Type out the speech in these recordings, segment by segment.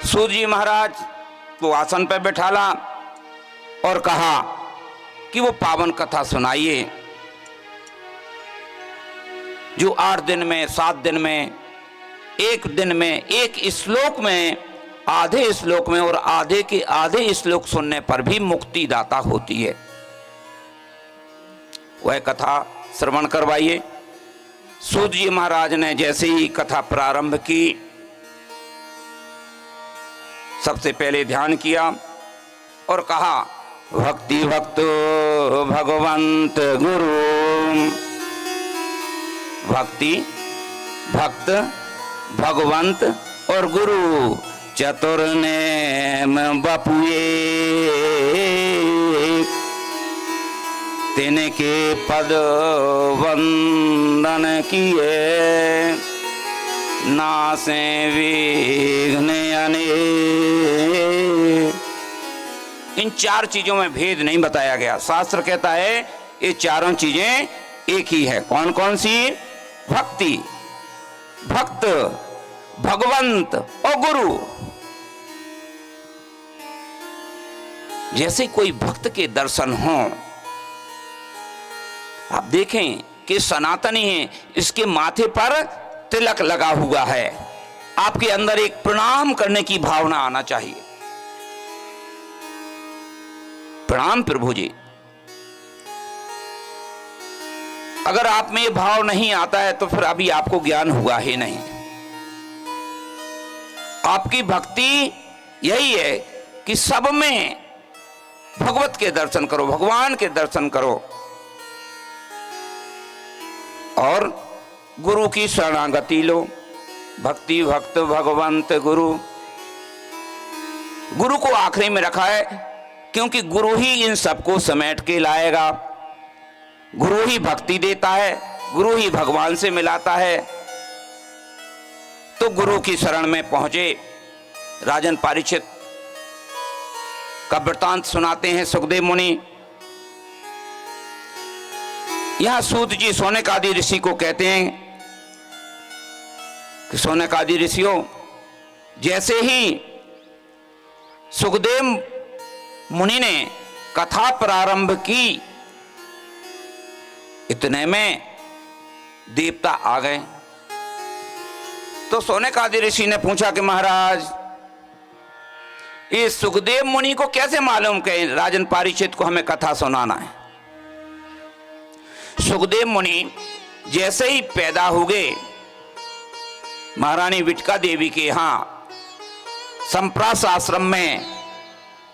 सूत जी महाराज को आसन पर बैठाला और कहा कि वो पावन कथा सुनाइए जो 8 दिन में, 7 दिन में, एक दिन में, एक श्लोक में, आधे श्लोक में और आधे के आधे श्लोक सुनने पर भी मुक्ति दाता होती है। वह कथा श्रवण करवाइए। सूत जी महाराज ने जैसे ही कथा प्रारंभ की, सबसे पहले ध्यान किया और कहा, भक्ति भक्त भगवंत गुरु, भक्ति भक्त भगवंत और गुरु, चतुर नेम बपुए, तिनके पद वंदन किए, नासे विघ्न अनेक। इन 4 चीजों में भेद नहीं बताया गया। शास्त्र कहता है ये चारों चीजें एक ही है। कौन कौन सी? भक्ति, भक्त, भगवंत और गुरु। जैसे कोई भक्त के दर्शन हो, आप देखें कि सनातनी है, इसके माथे पर तिलक लगा हुआ है, आपके अंदर एक प्रणाम करने की भावना आना चाहिए। प्रणाम प्रभु जी। अगर आप में ये भाव नहीं आता है तो फिर अभी आपको ज्ञान हुआ ही नहीं। आपकी भक्ति यही है कि सब में भगवत के दर्शन करो, भगवान के दर्शन करो और गुरु की शरणागति लो। भक्ति भक्त भगवंत गुरु, गुरु को आखिरी में रखा है क्योंकि गुरु ही इन सबको समेट के लाएगा। गुरु ही भक्ति देता है, गुरु ही भगवान से मिलाता है। तो गुरु की शरण में पहुंचे। राजन परीक्षित का वृतांत सुनाते हैं सुखदेव मुनि। यहां सूत जी सौनक आदि ऋषि को कहते हैं कि सौनक आदि ऋषियों, जैसे ही सुखदेव मुनि ने कथा प्रारंभ की, इतने में देवता आ गए। तो सौनक आदि ऋषि ने पूछा कि महाराज, ये सुखदेव मुनि को कैसे मालूम कि राजन परीक्षित को हमें कथा सुनाना है? सुखदेव मुनि जैसे ही पैदा हो गए, महारानी विटका देवी के यहां संप्रास आश्रम में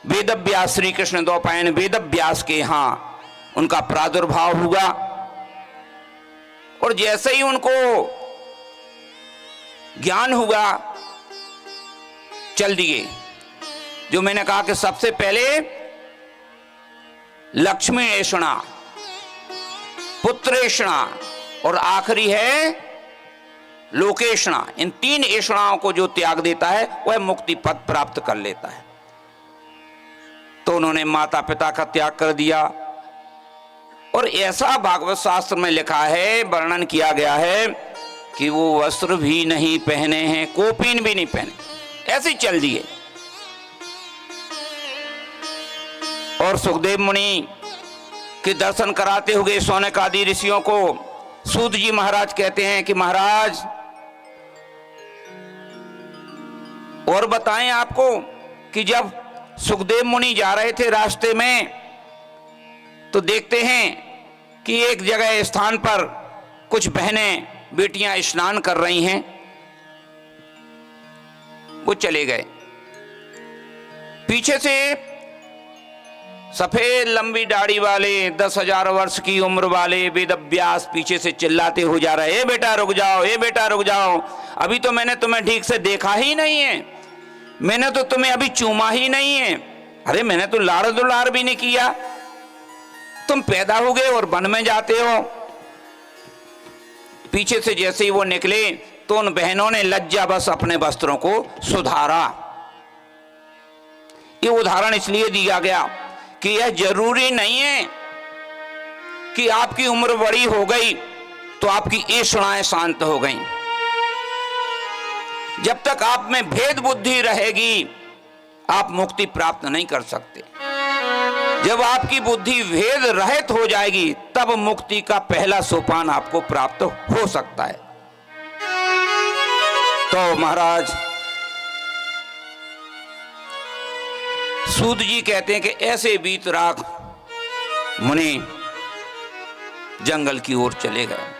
वेदव्यास, श्री कृष्ण द्वैपायन वेदव्यास के यहां उनका प्रादुर्भाव हुआ। और जैसे ही उनको ज्ञान हुआ, चल दिए। जो मैंने कहा कि सबसे पहले लक्ष्मी ऐषणा, पुत्रेषणा और आखिरी है लोकेषणा। इन 3 ऐषणाओं को जो त्याग देता है वह मुक्ति पद प्राप्त कर लेता है। तो उन्होंने माता पिता का त्याग कर दिया। और ऐसा भागवत शास्त्र में लिखा है, वर्णन किया गया है कि वो वस्त्र भी नहीं पहने हैं, कोपीन भी नहीं पहने, ऐसे ही चल दिए। और सुखदेव मुनि के दर्शन कराते हुए सौनक आदि ऋषियों को सूत जी महाराज कहते हैं कि महाराज, और बताएं आपको कि जब सुखदेव मुनि जा रहे थे रास्ते में, तो देखते हैं कि एक जगह स्थान पर कुछ बहनें बेटियां स्नान कर रही हैं। वो चले गए। पीछे से सफेद लंबी दाढ़ी वाले 10,000 वर्ष की उम्र वाले वेदव्यास पीछे से चिल्लाते हो जा रहे, ए बेटा रुक जाओ, ए बेटा रुक जाओ, अभी तो मैंने तुम्हें ठीक से देखा ही नहीं है, मैंने तो तुम्हें अभी चूमा ही नहीं है। अरे मैंने तो लाड़ दुलार भी नहीं किया, तुम पैदा हो गए और वन में जाते हो। पीछे से जैसे ही वो निकले तो उन बहनों ने लज्जा बस अपने वस्त्रों को सुधारा। ये उदाहरण इसलिए दिया गया कि यह जरूरी नहीं है कि आपकी उम्र बड़ी हो गई तो आपकी ऐषणाएं शांत हो गई। जब तक आप में भेद बुद्धि रहेगी आप मुक्ति प्राप्त नहीं कर सकते। जब आपकी बुद्धि भेद रहित हो जाएगी तब मुक्ति का पहला सोपान आपको प्राप्त हो सकता है। तो महाराज सूत जी कहते हैं कि ऐसे वीतराग मुनि जंगल की ओर चले गए।